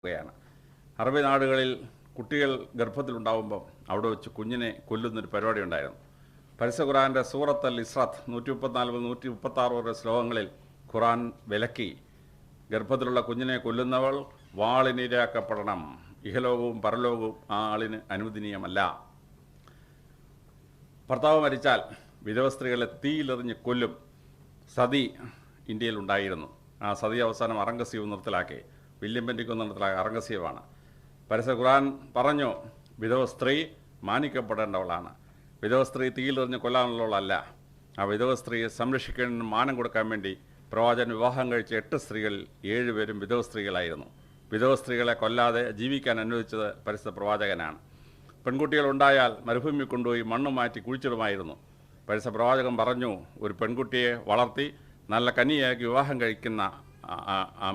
യാണ്. അറബി നാടുകളിൽ കുട്ടികൾ ഗർഭത്തിലുണ്ടാകുമ്പം അവിടെ വെച്ച് കുഞ്ഞിനെ കൊല്ലുന്നൊരു പരിപാടി ഉണ്ടായിരുന്നു. പരിശുദ്ധ ഖുർആൻ്റെ സൂറത്ത് അൽ ഇസ്രാത്ത് 134 136 വരെ ശ്ലോകങ്ങളിൽ ഖുർആൻ വിലക്കി ഗർഭത്തിലുള്ള കുഞ്ഞിനെ കൊല്ലുന്നവൾ വാളിനിരയാക്കപ്പെടണം, ഇഹലോകവും പരലോകവും ആ ആളിന് അനുവദനീയമല്ല. ഭർത്താവ് മരിച്ചാൽ വിധവ സ്ത്രീകളെ തീയിലെറിഞ്ഞ് കൊല്ലും. സതി ഇന്ത്യയിലുണ്ടായിരുന്നു. ആ സതി അവസാനം അറംഗസീവ് നിർത്തലാക്കി, വില്യം പെൻറ്റിക്കോ നിർത്തലാക്കി അറംഗസീവാണ്. പരിശുദ്ധ ഖുർആൻ പറഞ്ഞു, വിധവ സ്ത്രീ മാനിക്കപ്പെടേണ്ടവളാണ്. വിധവ സ്ത്രീ തീയിലെറിഞ്ഞ് കൊല്ലാനുള്ളവളല്ല. ആ വിധവ സ്ത്രീയെ സംരക്ഷിക്കുന്നതിന് മാനം കൊടുക്കാൻ വേണ്ടി പ്രവാചകൻ വിവാഹം കഴിച്ച 8 സ്ത്രീകളിൽ 7 പേരും വിധവ സ്ത്രീകളായിരുന്നു. വിധവ സ്ത്രീകളെ കൊല്ലാതെ ജീവിക്കാൻ അനുവദിച്ചത് പരിശുദ്ധ പ്രവാചകനാണ്. പെൺകുട്ടികളുണ്ടായാൽ മരുഭൂമി കൊണ്ടുപോയി മണ്ണ് മാറ്റി കുഴിച്ചിടുമായിരുന്നു. പരിശുദ്ധ പ്രവാചകൻ പറഞ്ഞു, ഒരു പെൺകുട്ടിയെ വളർത്തി നല്ല കന്യയാക്കി വിവാഹം കഴിക്കുന്ന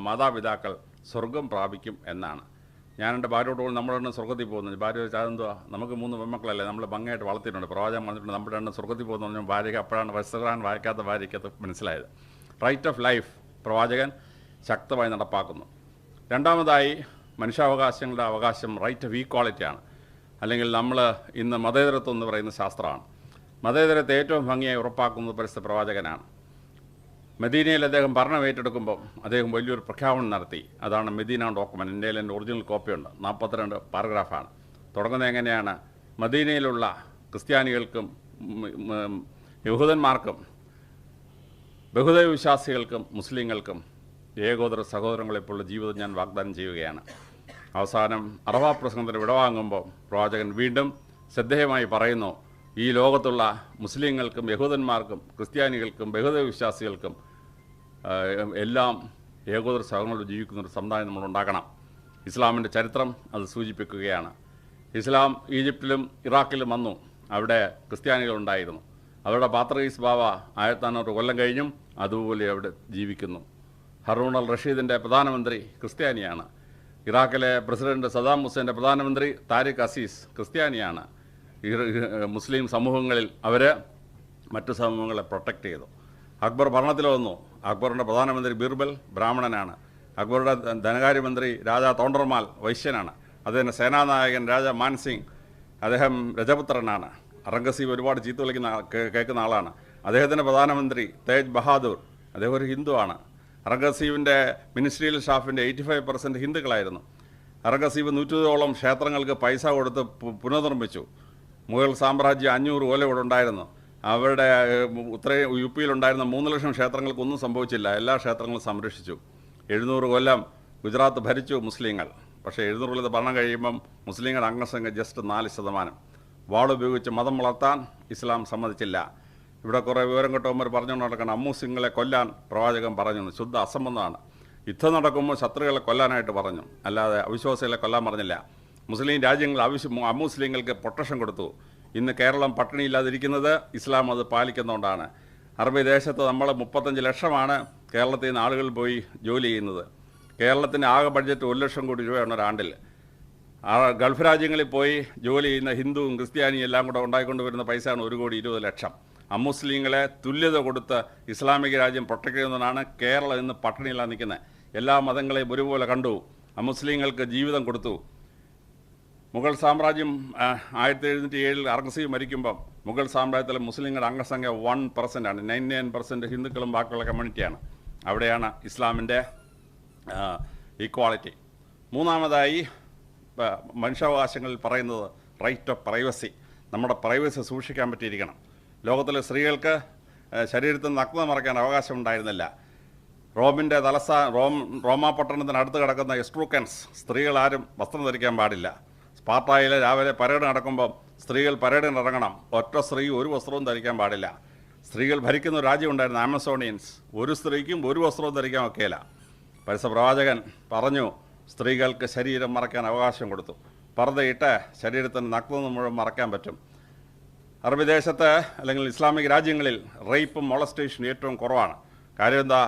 മാതാപിതാക്കൾ സ്വർഗം പ്രാപിക്കും എന്നാണ്. ഞാൻ എൻ്റെ ഭാര്യയോട് നമ്മളെണ്ണം സ്വർഗത്തിൽ പോകുന്നു. ഭാര്യ അതെന്തുവാ, നമുക്ക് 3 പെൺമക്കളല്ലേ, നമ്മൾ ഭംഗിയായിട്ട് വളർത്തിയിട്ടുണ്ട്, പ്രവാചകൻ പറഞ്ഞിട്ടുണ്ട്, നമ്മുടെ എണ്ണം സ്വർഗത്തിൽ പോകുന്നു പറഞ്ഞാൽ ഭാര്യയ്ക്ക് അപ്പോഴാണ് വസ്ത്രകാൻ വായിക്കാത്ത ഭാര്യയ്ക്കത് മനസ്സിലായത്. റൈറ്റ് ഓഫ് ലൈഫ് പ്രവാചകൻ ശക്തമായി നടപ്പാക്കുന്നു. രണ്ടാമതായി മനുഷ്യാവകാശങ്ങളുടെ അവകാശം, റൈറ്റ് ഓഫ് ഈക്വാളിറ്റിയാണ്. അല്ലെങ്കിൽ നമ്മൾ ഇന്ന് മതേതരത്വം എന്ന് പറയുന്ന ശാസ്ത്രമാണ്. മതേതരത്തെ ഏറ്റവും ഭംഗിയായി ഉറപ്പാക്കുന്നത് പരിശുദ്ധ പ്രവാചകനാണ്. മെദീനയിൽ അദ്ദേഹം ഭരണം ഏറ്റെടുക്കുമ്പോൾ അദ്ദേഹം വലിയൊരു പ്രഖ്യാപനം നടത്തി. അതാണ് മെദീന ഡോക്യുമെൻ്റ്. ഇന്ത്യയിൽ എൻ്റെ ഒറിജിനൽ കോപ്പിയുണ്ട്. 42 പാരഗ്രാഫാണ്. തുടങ്ങുന്നത് എങ്ങനെയാണ്? മദീനയിലുള്ള ക്രിസ്ത്യാനികൾക്കും യഹൂദന്മാർക്കും ബഹുദൈവ വിശ്വാസികൾക്കും മുസ്ലിങ്ങൾക്കും ഏകോദര സഹോദരങ്ങളെപ്പോലുള്ള ജീവിതം ഞാൻ വാഗ്ദാനം ചെയ്യുകയാണ്. അവസാനം അറഫാ പ്രസംഗത്തിന് വിടവാങ്ങുമ്പോൾ പ്രവാചകൻ വീണ്ടും ശ്രദ്ധേയമായി പറയുന്നു, ഈ ലോകത്തുള്ള മുസ്ലിങ്ങൾക്കും യഹൂദന്മാർക്കും ക്രിസ്ത്യാനികൾക്കും ബഹുദൈവ വിശ്വാസികൾക്കും എല്ലാം ഏകോദര സഹോദരങ്ങൾ ജീവിക്കുന്നൊരു സമുദായം നമ്മളുണ്ടാക്കണം. ഇസ്ലാമിൻ്റെ ചരിത്രം അത് സൂചിപ്പിക്കുകയാണ്. ഇസ്ലാം ഈജിപ്തിലും ഇറാഖിലും വന്നു. അവിടെ ക്രിസ്ത്യാനികളുണ്ടായിരുന്നു. അവരുടെ പാത്രീസ് ബാവ 1400 കൊല്ലം കഴിഞ്ഞും അതുപോലെ അവിടെ ജീവിക്കുന്നു. ഹറൂൺ അൽ റഷീദിൻ്റെ പ്രധാനമന്ത്രി ക്രിസ്ത്യാനിയാണ്. ഇറാഖിലെ പ്രസിഡന്റ് സദാം ഹുസൈൻ്റെ പ്രധാനമന്ത്രി താരിഖ് അസീസ് ക്രിസ്ത്യാനിയാണ്. മുസ്ലിം സമൂഹങ്ങളിൽ അവർ മറ്റു സമൂഹങ്ങളെ പ്രൊട്ടക്റ്റ് ചെയ്തു. അക്ബർ ഭരണത്തിൽ വന്നു. അക്ബറിൻ്റെ പ്രധാനമന്ത്രി ബീർബൽ ബ്രാഹ്മണനാണ്. അക്ബറുടെ ധനകാര്യമന്ത്രി രാജാ തോണ്ടർമാൽ വൈശ്യനാണ്. അദ്ദേഹത്തിൻ്റെ സേനാനായകൻ രാജാ മാൻസിംഗ് അദ്ദേഹം രജപുത്രനാണ്. അറംഗസീബ് ഒരുപാട് ചീത്ത വിളിക്കുന്ന കേൾക്കുന്ന ആളാണ്. അദ്ദേഹത്തിൻ്റെ പ്രധാനമന്ത്രി തേജ് ബഹാദൂർ അദ്ദേഹം ഒരു ഹിന്ദുവാണ്. അറംഗസീബിൻ്റെ മിനിസ്ട്രിയൽ സ്റ്റാഫിൻ്റെ 85% ഹിന്ദുക്കളായിരുന്നു. അറംഗസീബ് 120ഓളം ക്ഷേത്രങ്ങൾക്ക് പൈസ കൊടുത്ത് പുനർനിർമ്മിച്ചു. മുഗൾ സാമ്രാജ്യം 500 കൊല്ലം ഇവിടെ ഉണ്ടായിരുന്നു. അവരുടെ UP-യിലുണ്ടായിരുന്ന 3 ലക്ഷം ക്ഷേത്രങ്ങൾക്കൊന്നും സംഭവിച്ചില്ല. എല്ലാ ക്ഷേത്രങ്ങളും സംരക്ഷിച്ചു. 700 കൊല്ലം ഗുജറാത്ത് ഭരിച്ചു മുസ്ലിങ്ങൾ. പക്ഷേ 700 കൊല്ലത്തെ ഭരണം കഴിയുമ്പം മുസ്ലിങ്ങളുടെ അംഗസംഖ്യ ജസ്റ്റ് 4%. വാളുപയോഗിച്ച് മതം വളർത്താൻ ഇസ്ലാം സമ്മതിച്ചില്ല. ഇവിടെ കുറേ വിവരം കിട്ടുമ്പോൾ പറഞ്ഞുകൊണ്ട് നടക്കണം, അമ്മൂസിങ്ങളെ കൊല്ലാൻ പ്രവാചകൻ പറഞ്ഞു. ശുദ്ധ അസംബന്ധമാണ്. യുദ്ധം നടക്കുമ്പോൾ ശത്രുക്കളെ കൊല്ലാനായിട്ട് പറഞ്ഞു, അല്ലാതെ അവിശ്വാസികളെ കൊല്ലാൻ പറഞ്ഞില്ല. മുസ്ലിം രാജ്യങ്ങൾ അമുസ്ലിങ്ങൾക്ക് പ്രൊട്ടക്ഷൻ കൊടുത്തു. ഇന്ന് കേരളം പട്ടിണിയില്ലാതിരിക്കുന്നത് ഇസ്ലാം അത് പാലിക്കുന്നതുകൊണ്ടാണ്. അറബി ദേശത്ത് നമ്മൾ 35 ലക്ഷമാണ് കേരളത്തിൽ നിന്ന് ആളുകൾ പോയി ജോലി ചെയ്യുന്നത്. കേരളത്തിൻ്റെ ആകെ ബഡ്ജറ്റ് 1 ലക്ഷം കോടി രൂപയാണ് ഒരാണ്ടിൽ. ഗൾഫ് രാജ്യങ്ങളിൽ പോയി ജോലി ചെയ്യുന്ന ഹിന്ദുവും ക്രിസ്ത്യാനിയും എല്ലാം കൂടെ ഉണ്ടായിക്കൊണ്ട് വരുന്ന പൈസയാണ് 1,20,00,000. അമുസ്ലിങ്ങളെ തുല്യത കൊടുത്ത് ഇസ്ലാമിക രാജ്യം പ്രൊട്ടക്ട് ചെയ്യുന്നതാണ് കേരളം ഇന്ന് പട്ടിണിയിലാണ് നിൽക്കുന്നത്. എല്ലാ മതങ്ങളെയും ഒരുപോലെ കണ്ടു. അമുസ്ലിങ്ങൾക്ക് ജീവിതം കൊടുത്തു. മുഗൾ സാമ്രാജ്യം 1707 അറംഗസീബ് മരിക്കുമ്പം മുഗൾ സാമ്രാജ്യത്തിലെ മുസ്ലിങ്ങളുടെ അംഗസംഖ്യ 1% ആണ്. 99% ഹിന്ദുക്കളും ബാക്കിയുള്ള കമ്മ്യൂണിറ്റിയാണ്. അവിടെയാണ് ഇസ്ലാമിൻ്റെ ഈക്വാളിറ്റി. മൂന്നാമതായി മനുഷ്യാവകാശങ്ങളിൽ പറയുന്നത് റൈറ്റ് ഓഫ് പ്രൈവസി. നമ്മുടെ പ്രൈവസി സൂക്ഷിക്കാൻ പറ്റിയിരിക്കണം. ലോകത്തിലെ സ്ത്രീകൾക്ക് ശരീരത്തിൽ നഗ്നത മറയ്ക്കാൻ അവകാശം ഉണ്ടായിരുന്നില്ല. റോമിൻ്റെ റോമാ പട്ടണത്തിനടുത്ത് കിടക്കുന്ന എസ്ട്രൂക്കൻസ് സ്ത്രീകളാരും വസ്ത്രം ധരിക്കാൻ പാടില്ല. സ്പാർട്ടായിൽ രാവിലെ പരേഡ് നടക്കുമ്പം സ്ത്രീകൾ പരേഡിന് ഇറങ്ങണം. ഒറ്റ സ്ത്രീ ഒരു വസ്ത്രവും ധരിക്കാൻ പാടില്ല. സ്ത്രീകൾ ഭരിക്കുന്ന ഒരു രാജ്യം ഉണ്ടായിരുന്നു, ആമസോണിയൻസ്. ഒരു സ്ത്രീക്കും ഒരു വസ്ത്രവും ധരിക്കാൻ ഒക്കെയില്ല. പരിശുദ്ധ പ്രവാചകൻ പറഞ്ഞു, സ്ത്രീകൾക്ക് ശരീരം മറയ്ക്കാൻ അവകാശം കൊടുത്തു. പർദ്ദയിട്ട് ശരീരത്തിന് നഗ്നത മുഴുവൻ മറയ്ക്കാൻ പറ്റും. അറബി ദേശത്ത് അല്ലെങ്കിൽ ഇസ്ലാമിക് രാജ്യങ്ങളിൽ റേപ്പും മൊളസ്റ്റേഷനും ഏറ്റവും കുറവാണ്. കാര്യം എന്താ?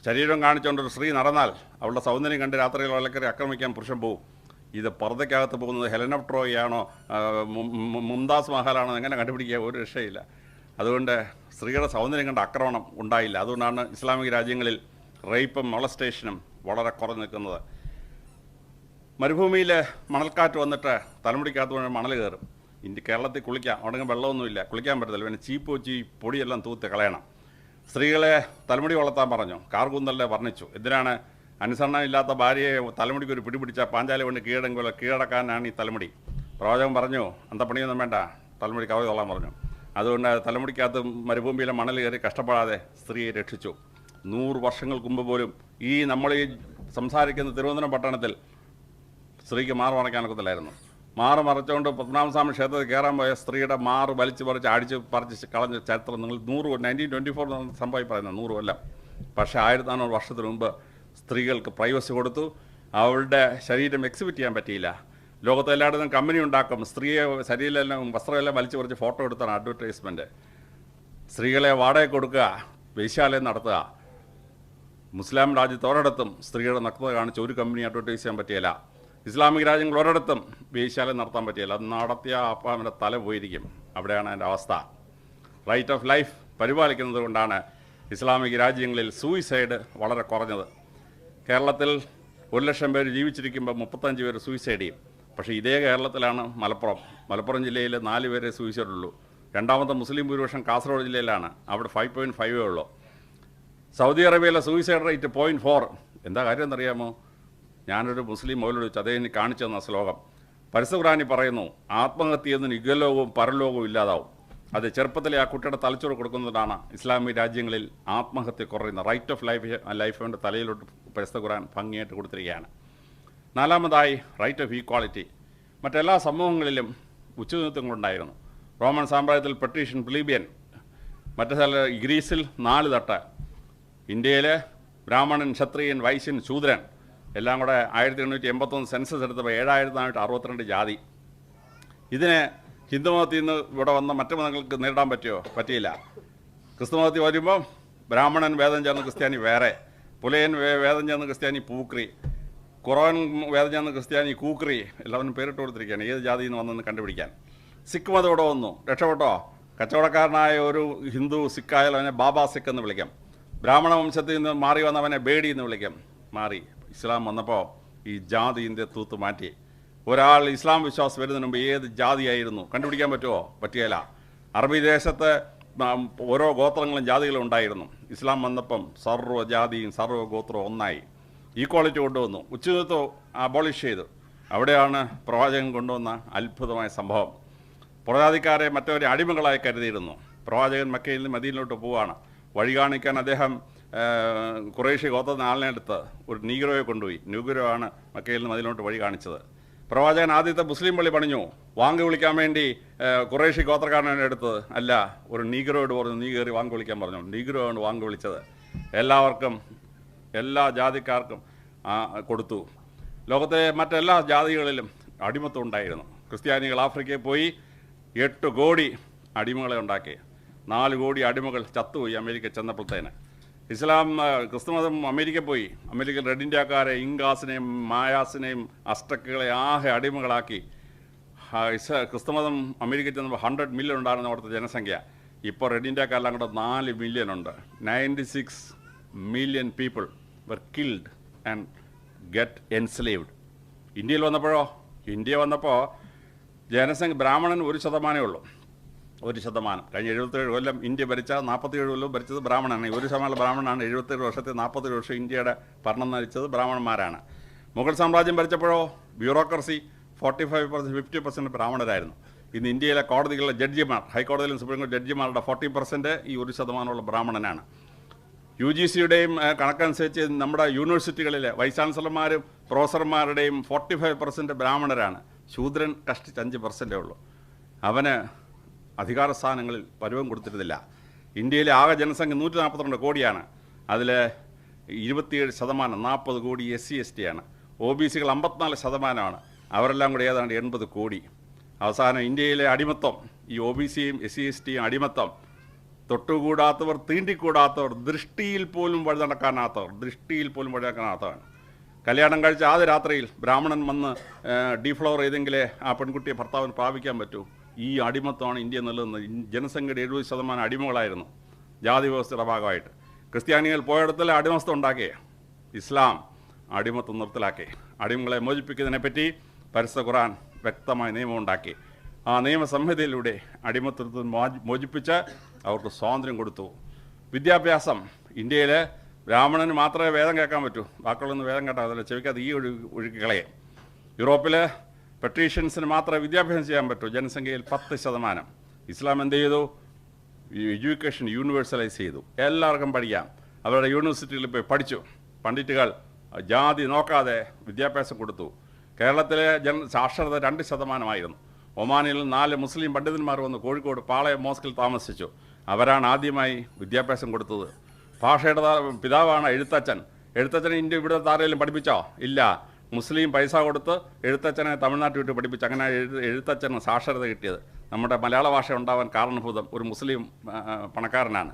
ശരീരം കാണിച്ചുകൊണ്ടൊരു സ്ത്രീ നടന്നാൽ അവളുടെ സൗന്ദര്യം കണ്ട് രാത്രിയിൽ വലക്കറി ആക്രമിക്കാൻ പുരുഷൻ പോകും. ഇത് പർദ്ദയ്ക്കകത്ത് പോകുന്നത് ഹെലൻ ഓഫ് ട്രോയ് മുംതാസ് മഹലാണോ എങ്ങനെ കണ്ടുപിടിക്കുക? ഒരു രക്ഷയില്ല. അതുകൊണ്ട് സ്ത്രീയുടെ സൗന്ദര്യം കണ്ട് ആക്രമണം ഉണ്ടായില്ല. അതുകൊണ്ടാണ് ഇസ്ലാമിക് രാജ്യങ്ങളിൽ റേപ്പും മൊളസ്റ്റേഷനും വളരെ കുറഞ്ഞു നിൽക്കുന്നത്. മരുഭൂമിയിൽ മണൽക്കാറ്റ് വന്നിട്ട് തലമുടിക്കകത്ത് വേണം മണൽ കയറും. കേരളത്തിൽ കുളിക്കാം, അവിടെ വെള്ളമൊന്നുമില്ല, കുളിക്കാൻ പറ്റത്തില്ല. പിന്നെ ചീപ്പ് വെച്ച് ഈ പൊടിയെല്ലാം തൂത്ത് കളയണം. സ്ത്രീകളെ തലമുടി വളർത്താൻ പറഞ്ഞു. കാർകൂന്തലിനെ വർണ്ണിച്ചു. എന്തിനാണ്? അനുസരണമില്ലാത്ത ഭാര്യയെ തലമുടിക്ക് ഒരു പിടിപിടിച്ചാൽ പാഞ്ചാലി കൊണ്ട് കീഴടക്കാനാണ് ഈ തലമുടി. പ്രവാചകൻ പറഞ്ഞു, എന്താ പണിയൊന്നും വേണ്ട, തലമുടി കവർ കൊള്ളാൻ പറഞ്ഞു. അതുകൊണ്ട് തലമുടിക്കകത്ത് മരുഭൂമിയിലെ മണൽ കയറി കഷ്ടപ്പെടാതെ സ്ത്രീയെ രക്ഷിച്ചു. 100 വർഷങ്ങൾക്ക് മുമ്പ് പോലും ഈ നമ്മൾ ഈ സംസാരിക്കുന്ന തിരുവനന്തപുരം പട്ടണത്തിൽ സ്ത്രീക്ക് മാറ് മറയ്ക്കാനൊക്കത്തില്ലായിരുന്നു. മാറ് മറച്ചുകൊണ്ട് പത്മനാഭസ്വാമി ക്ഷേത്രത്തിൽ കയറാൻ പോയ സ്ത്രീയുടെ മാറ് വലിച്ച് പറിച്ച് കളഞ്ഞ ചരിത്രം നിങ്ങൾ 1924 സംഭവം പറയുന്നത് 100 കൊല്ലം. പക്ഷേ 1400 വർഷത്തിന് മുമ്പ് സ്ത്രീകൾക്ക് പ്രൈവസി കൊടുത്തു. അവളുടെ ശരീരം എക്സിബിറ്റ് ചെയ്യാൻ പറ്റിയില്ല. ലോകത്തെല്ലായിടത്തും കമ്പനി ഉണ്ടാക്കും, സ്ത്രീയെ ശരീരമെല്ലാം വസ്ത്രമെല്ലാം വലിച്ചു പറിച്ച് ഫോട്ടോ എടുത്താണ് അഡ്വർടൈസ്മെൻറ്റ്. സ്ത്രീകളെ വാടക കൊടുക്കുക, വേശ്യാലയം നടത്തുക. മുസ്ലിം രാജ്യത്ത് ഒരിടത്തും സ്ത്രീയുടെ നഗ്നത കാണിച്ച് ഒരു കമ്പനി അഡ്വർടൈസ് ചെയ്യാൻ പറ്റിയില്ല. ഇസ്ലാമിക് രാജ്യങ്ങൾ ഒരിടത്തും വേശ്യാലയം നടത്താൻ പറ്റിയില്ല. അത് നടത്തിയ അപ്പാവിൻ്റെ തല പോയിരിക്കും. അവിടെയാണ് അതിൻ്റെ അവസ്ഥ. റൈറ്റ് ഓഫ് ലൈഫ് പരിപാലിക്കുന്നത് കൊണ്ടാണ് ഇസ്ലാമിക് രാജ്യങ്ങളിൽ സൂയിസൈഡ് വളരെ കുറഞ്ഞത്. കേരളത്തിൽ 1,00,000 പേര് ജീവിച്ചിരിക്കുമ്പോൾ 35 പേര് സൂയിസൈഡ് ചെയ്യും. പക്ഷേ ഇതേ കേരളത്തിലാണ് മലപ്പുറം ജില്ലയിൽ 4 പേരെ സൂയിസൈഡുള്ളൂ. രണ്ടാമത്തെ മുസ്ലിം ഭൂരിപക്ഷം കാസർഗോഡ് ജില്ലയിലാണ്. അവിടെ 5.5 ഉള്ളൂ. സൗദി അറേബ്യയിലെ സൂയിസൈഡ് റേറ്റ് 0.4. എന്താ കാര്യം എന്നറിയാമോ? ഞാനൊരു മുസ്ലിം മൗലവി വെച്ചു, അദ്ദേഹം കാണിച്ചു തന്ന ശ്ലോകം. പരിശുദ്ധ ഖുർആനിൽ പറയുന്നു, ആത്മഹത്യയെന്ന് ഇഹലോകവും പരലോകവും ഇല്ലാതാവും. അത് ചെറുപ്പത്തിലെ ആ കുട്ടിയുടെ തലച്ചോറ് കൊടുക്കുന്നതാണ് ഇസ്ലാമിക് രാജ്യങ്ങളിൽ ആത്മഹത്യ കുറയുന്നത്. റൈറ്റ് ഓഫ് ലൈഫിൻ്റെ തലയിലോട്ട് പരിശുദ്ധ ഖുർആൻ ഭംഗിയായിട്ട് കൊടുത്തിരിക്കുകയാണ്. 4-മതായി റൈറ്റ് ഓഫ് ഈക്വാളിറ്റി. മറ്റെല്ലാ സമൂഹങ്ങളിലും ഉച്ചനീത്തങ്ങളുണ്ടായിരുന്നു. റോമൻ സാമ്രാജ്യത്തിൽ പെട്രീഷ്യൻ, പ്ലീബിയൻ. മറ്റു ഗ്രീസിൽ 4 തട്ട്. ഇന്ത്യയിൽ ബ്രാഹ്മണൻ, ക്ഷത്രിയൻ, വൈശ്യൻ, ശൂദ്രൻ എല്ലാം കൂടെ 1881 സെൻസസ് എടുത്തപ്പോൾ 7462 ജാതി. ഇതിനെ ഹിന്ദുമതത്തിൽ നിന്ന് ഇവിടെ വന്ന മറ്റു മതങ്ങൾക്ക് നേരിടാൻ പറ്റിയില്ല. ക്രിസ്തുമതത്തിൽ വരുമ്പോൾ ബ്രാഹ്മണൻ വേദം ചേർന്ന് ക്രിസ്ത്യാനി വേറെ, പുലയൻ വേദം ചേർന്ന് ക്രിസ്ത്യാനി പൂക്രി, ഖുർആൻ വേദം ചേർന്ന് ക്രിസ്ത്യാനി കൂക്രി, എല്ലാവരും പേരിട്ട് കൊടുത്തിരിക്കുകയാണ് ഏത് ജാതിയിൽ നിന്ന് വന്നെന്ന് കണ്ടുപിടിക്കാൻ. സിഖ് മതം ഇവിടെ വന്നു, രക്ഷപ്പെട്ടോ? കച്ചവടക്കാരനായ ഒരു ഹിന്ദു സിഖായാലും അവനെ ബാബാ സിഖ് എന്ന് വിളിക്കാം. ബ്രാഹ്മണ വംശത്തിൽ നിന്ന് മാറി വന്നവനെ ബേഡി എന്ന് വിളിക്കാം. മാറി. ഇസ്ലാം വന്നപ്പോൾ ഈ ജാതി ഇന്ത്യ തൂത്ത് മാറ്റി. ഒരാൾ ഇസ്ലാം വിശ്വാസം വരുന്നതിന് മുമ്പ് ഏത് ജാതിയായിരുന്നു കണ്ടുപിടിക്കാൻ പറ്റുമോ? പറ്റിയല്ല. അറബി ദേശത്ത് ഓരോ ഗോത്രങ്ങളും ജാതികളും ഉണ്ടായിരുന്നു. ഇസ്ലാം വന്നപ്പം സർവ്വജാതിയും സർവ്വഗോത്രവും ഒന്നായി. ഈക്വാളിറ്റി കൊണ്ടുവന്നു. ഉച്ചനീതത്വം അബോളിഷ് ചെയ്തു. അവിടെയാണ് പ്രവാചകൻ കൊണ്ടുവന്ന അത്ഭുതമായ സംഭവം. പുറജാതിക്കാരെ മറ്റവരെ അടിമകളായി കരുതിയിരുന്നു. പ്രവാചകൻ മക്കയിൽ നിന്ന് മദീനയിലോട്ട് പോവുകയാണ്. വഴി കാണിക്കാൻ അദ്ദേഹം ഖുറൈശി ഗോത്രത്തിന് ആളിനെ എടുത്ത് ഒരു നീഗ്രോയെ കൊണ്ടുപോയി. നീഗ്രോ ആണ് മക്കയിൽ നിന്ന് മദീനയിലോട്ട് വഴി കാണിച്ചത്. പ്രവാചകൻ ആദ്യത്തെ മുസ്ലിം പള്ളി പണിഞ്ഞു. വാങ്ക് വിളിക്കാൻ വേണ്ടി ഖുറൈശി ഗോത്രക്കാരനാണ് എടുത്തത്. അല്ല, ഒരു നീഗ്രോയോട് പറഞ്ഞു, നീ കയറി വാങ്ക് വിളിക്കാൻ പറഞ്ഞു. നീഗ്രോ ആണ് വാങ്ക് വിളിച്ചത്. എല്ലാവർക്കും, എല്ലാ ജാതിക്കാർക്കും കൊടുത്തു. ലോകത്തെ മറ്റെല്ലാ ജാതികളിലും അടിമത്തം ഉണ്ടായിരുന്നു. ക്രിസ്ത്യാനികൾ ആഫ്രിക്കയിൽ പോയി 8 കോടി അടിമകളെ ഉണ്ടാക്കി. 4 കോടി അടിമകൾ ചത്തുപോയി അമേരിക്ക ചെന്നപ്പോഴത്തേന്. ക്രിസ്തുമതം അമേരിക്കയിൽ പോയി. അമേരിക്കൻ റെഡ് ഇന്ത്യക്കാരെ, ഇങ്കാസിനെയും മായാസിനെയും അസ്റ്റക്കുകളെ ആകെ അടിമകളാക്കി. ക്രിസ്തുമതം അമേരിക്കയിൽ ചെന്നപ്പോൾ 100 മില്യൺ ഉണ്ടായിരുന്ന അവിടുത്തെ ജനസംഖ്യ. ഇപ്പോൾ റെഡ് ഇന്ത്യക്കാരെല്ലാം കൂടെ 4 മില്യൺ ഉണ്ട്. 96 million people were killed and get enslaved. ഇന്ത്യയിൽ വന്നപ്പോൾ ജനസംഖ്യ ബ്രാഹ്മണൻ 1% ഉള്ളൂ. 1%. കഴിഞ്ഞ 77 കൊല്ലം ഇന്ത്യ ഭരിച്ച 47 കൊല്ലം ഭരിച്ചത് ബ്രാഹ്മണനാണ്. 1% ബ്രാഹ്മണനാണ്. 77 വർഷത്തെ 47 വർഷം ഇന്ത്യയുടെ ഭരണം നയിച്ചത് ബ്രാഹ്മണന്മാരാണ്. മുഗൾ സാമ്രാജ്യം ഭരിച്ചപ്പോഴോ ബ്യൂറോക്രസി 45%, 50% ബ്രാഹ്മണരായിരുന്നു. ഇന്ന് ഇന്ത്യയിലെ കോടതികളിലെ ജഡ്ജിമാർ, ഹൈക്കോടതിയിലും സുപ്രീം കോടതി ജഡ്ജിമാരുടെ 40% ഈ 1% ബ്രാഹ്മണനാണ്. UGCയുടെയും കണക്കനുസരിച്ച് നമ്മുടെ യൂണിവേഴ്സിറ്റികളിലെ വൈസ് ചാൻസലർമാരും പ്രൊഫസർമാരുടെയും 45% ബ്രാഹ്മണരാണ്. ശൂദ്രൻ കഷ്ടിച്ച് 5% ഉള്ളൂ. അവന് അധികാര സ്ഥാനങ്ങളിൽ പരുവം കൊടുത്തിരുന്നില്ല. ഇന്ത്യയിലെ ആകെ ജനസംഖ്യ 142 കോടിയാണ്. അതിൽ 27% 40 കോടി SC/ST ആണ്. OBCകൾ 54%. അവരെല്ലാം കൂടി ഏതാണ്ട് 80 കോടി. അവസാനം ഇന്ത്യയിലെ അടിമത്തം, ഈ OBCയും SC/STയും അടിമത്തം, തൊട്ടുകൂടാത്തവർ, തീണ്ടിക്കൂടാത്തവർ, ദൃഷ്ടിയിൽ പോലും വഴി നടക്കാനാത്തവരാണ്. കല്യാണം കഴിച്ച ആദ്യ രാത്രിയിൽ ബ്രാഹ്മണൻ വന്ന് ഡീഫ്ലവർ ചെയ്തെങ്കിലേ ആ പെൺകുട്ടിയെ ഭർത്താവിന് പ്രാപിക്കാൻ പറ്റൂ. ഈ അടിമത്തമാണ് ഇന്ത്യ നിലനിന്നത്. ജനസംഖ്യയുടെ 70% അടിമകളായിരുന്നു ജാതി വ്യവസ്ഥയുടെ ഭാഗമായിട്ട്. ക്രിസ്ത്യാനികൾ പോയിടത്തിൽ അടിമത്തം ഉണ്ടാക്കി. ഇസ്ലാം അടിമത്തം നിർത്തലാക്കി. അടിമകളെ മോചിപ്പിക്കുന്നതിനെപ്പറ്റി പരിശുദ്ധ ഖുർആൻ വ്യക്തമായ നിയമമുണ്ടാക്കി. ആ നിയമസംഹിതയിലൂടെ അടിമത്തത്തിൽ മോചിപ്പിച്ച് അവർക്ക് സ്വാതന്ത്ര്യം കൊടുത്തു. വിദ്യാഭ്യാസം ഇന്ത്യയിൽ ബ്രാഹ്മണന് മാത്രമേ വേദം കേൾക്കാൻ പറ്റൂ, ബാക്കിയുള്ളൊന്നും വേദം കേട്ടാൽ അതല്ല, ചെവിക്കാതെ ഈ ഒഴുക്കി കളയും. യൂറോപ്പിൽ പെട്രീഷ്യൻസിന് മാത്രമേ വിദ്യാഭ്യാസം ചെയ്യാൻ പറ്റൂ, ജനസംഖ്യയിൽ 10%. ഇസ്ലാം എന്ത് ചെയ്തു? എഡ്യൂക്കേഷൻ യൂണിവേഴ്സലൈസ് ചെയ്തു, എല്ലാവർക്കും പഠിക്കാം. അവരുടെ യൂണിവേഴ്സിറ്റികളിൽ പോയി പഠിച്ചു. പണ്ഡിറ്റുകൾ ജാതി നോക്കാതെ വിദ്യാഭ്യാസം കൊടുത്തു. കേരളത്തിലെ സാക്ഷരത 2%. ഒമാനിൽ 4 മുസ്ലിം പണ്ഡിതന്മാർ വന്ന് കോഴിക്കോട് പാളയം മോസ്കിൽ താമസിച്ചു. അവരാണ് ആദ്യമായി വിദ്യാഭ്യാസം കൊടുത്തത്. ഭാഷയുടെ പിതാവാണ് എഴുത്തച്ഛൻ. എഴുത്തച്ഛനെ ഇന്ത്യ ഇവിടെ ആരെങ്കിലും പഠിപ്പിച്ചോ? ഇല്ല. മുസ്ലിം പൈസ കൊടുത്ത് എഴുത്തച്ഛനെ തമിഴ്നാട്ടിൽ വിട്ട് പഠിപ്പിച്ചു. അങ്ങനെ എഴുത്തച്ഛന് സാക്ഷരത കിട്ടിയത്. നമ്മുടെ മലയാള ഭാഷ ഉണ്ടാവാൻ കാരണഭൂതം ഒരു മുസ്ലിം പണക്കാരനാണ്.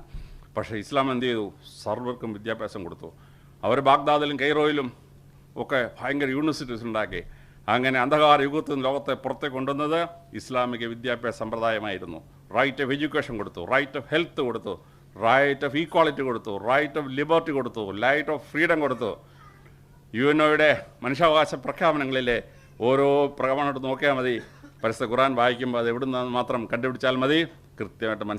പക്ഷേ ഇസ്ലാം എന്ത് ചെയ്തു? സർവർക്കും വിദ്യാഭ്യാസം കൊടുത്തു. അവർ ബാഗ്ദാദിലും കെയ്റോയിലും ഒക്കെ ഭയങ്കര യൂണിവേഴ്സിറ്റീസ് ഉണ്ടാക്കി. അങ്ങനെ അന്ധകാര യുഗത്തിൽ നിന്ന് ലോകത്തെ പുറത്തേക്ക് കൊണ്ടുവന്നത് ഇസ്ലാമിക വിദ്യാഭ്യാസ സമ്പ്രദായമായിരുന്നു. റൈറ്റ് ഓഫ് എഡ്യൂക്കേഷൻ കൊടുത്തു, റൈറ്റ് ഓഫ് ഹെൽത്ത് കൊടുത്തു, റൈറ്റ് ഓഫ് ഈക്വാളിറ്റി കൊടുത്തു, റൈറ്റ് ഓഫ് ലിബർട്ടി കൊടുത്തു, ലൈറ്റ് ഓഫ് ഫ്രീഡം കൊടുത്തു. UNOയുടെ മനുഷ്യാവകാശ പ്രഖ്യാപനങ്ങളിലെ ഓരോ പ്രകടനം നോക്കിയാൽ മതി. പരിശുദ്ധ ഖുർആൻ വായിക്കുമ്പോൾ അത് എവിടെ നിന്ന് മാത്രം കണ്ടുപിടിച്ചാൽ മതി, കൃത്യമായിട്ട് മനസ്സിലാക്കും.